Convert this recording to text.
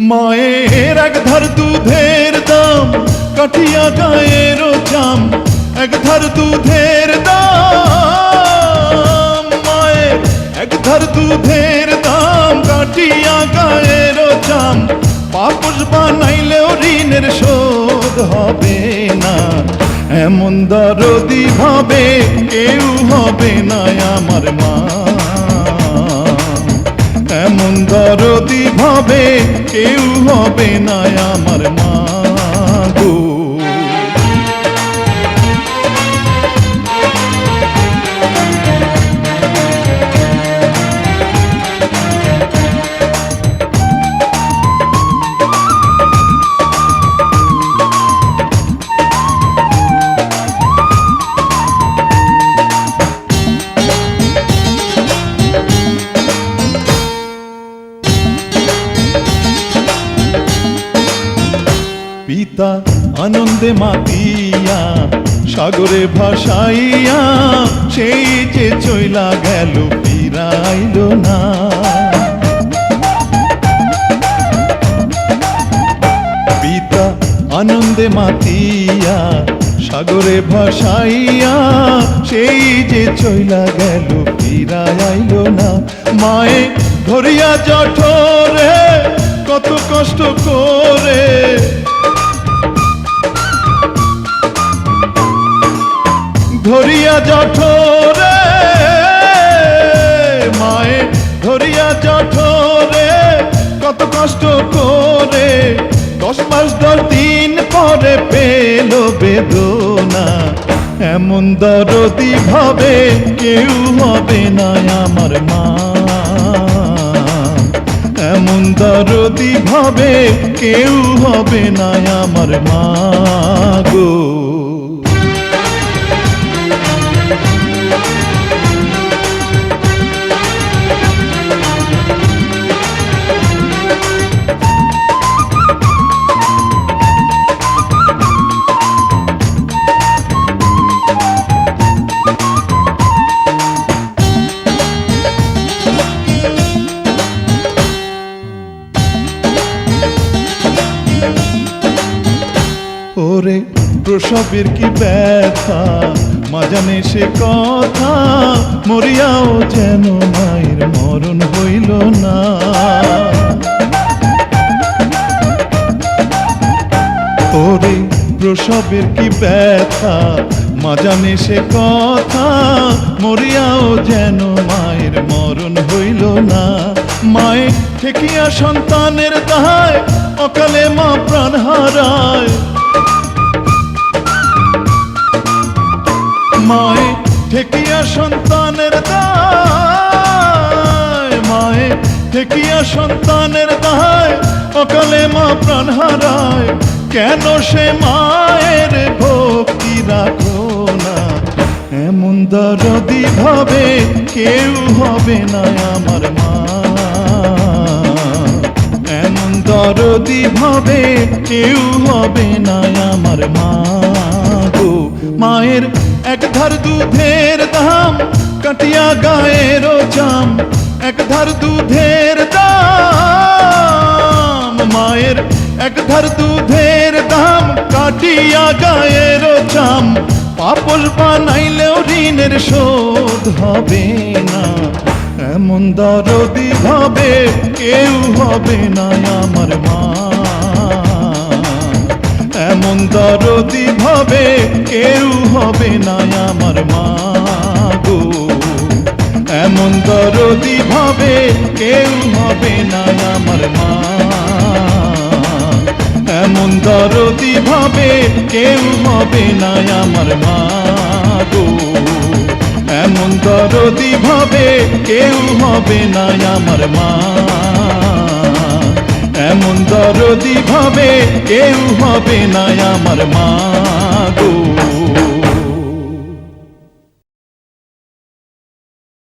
মায়ের এক ধার দুধের দাম কাঠিয়া গায়ের চাম, এক ধার দুধের দাম, মায়ের এক ধার দুধের দাম কাঠিয়া গায়ের চাম, পাপস বানাইলেও ঋণের শোধ হবে না। এমন দরদি ভাবে কেউ হবে না আমার মা, এমন দরদি ভাবে কেউ হবে না আমার মা গো। পিতা আনন্দে মাতিয়া সাগরে ভাসাইয়া, সেই যে চইলা গেল ফিরাইল না। পিতা আনন্দে মাতিয়া সাগরে ভাসাইয়া, সেই যে চইলা গেল ফিরাইল না। মায়ে ধরিয়া জঠরে কত কষ্ট করে, ধরিয়া জঠরে, মায়ে ধরিয়া জঠরে কত কষ্ট করে, 10 মাস 10 দিন পরে পেল বেদনা। এমন দরদি ভাবে কেউ হবে না আমার মা, এমন দরদি ভাবে কেউ হবে না আমার মা গো। ওরে প্রসবের কি ব্যথা মা জানে সে কথা, মরিয়াও যেন মায়ের মরণ হইল না। ওরে প্রসবের কি ব্যথা মা জানে সে কথা, মরিয়াও যেন মায়ের মরণ হইল না। মায়ে ঠেকিয়া সন্তানের দায় অকালে মা প্রাণ হারায়, মায়ে ঠেকিয়া সন্তানের দায়, মায়ে ঠেকিয়া সন্তানের দায় অকালে মা প্রাণ হারায়। কেন সে মায়ের ভক্তি রাখো না, এমন দরদি ভাবে কেউ হবে না আমার মা, এমন দরদি ভাবে কেউ হবে না আমার মা গো। মায়ের এক ধার দুধের দাম কাটিয়া গায়ের চাম, এক ধার দুধের দাম, মায়ের এক ধার দুধের দাম কাটিয়া গায়ের চাম, পাপস বানাইলেও ঋণের শোধ হবে না। এমন দরদি ভাবে কেউ হবে না আমার মা, এমন দরদি ভাবে কেউ হবে না আমার মা গো। এমন দরদি ভাবে কেউ হবে না আমার মা, এমন দরদি ভাবে কেউ হবে না আমার মা গো। এমন দরদি ভাবে কেউ হবে না আমার মা, এমন দরদি ভাবে কেউ হবে না আমার মা গো।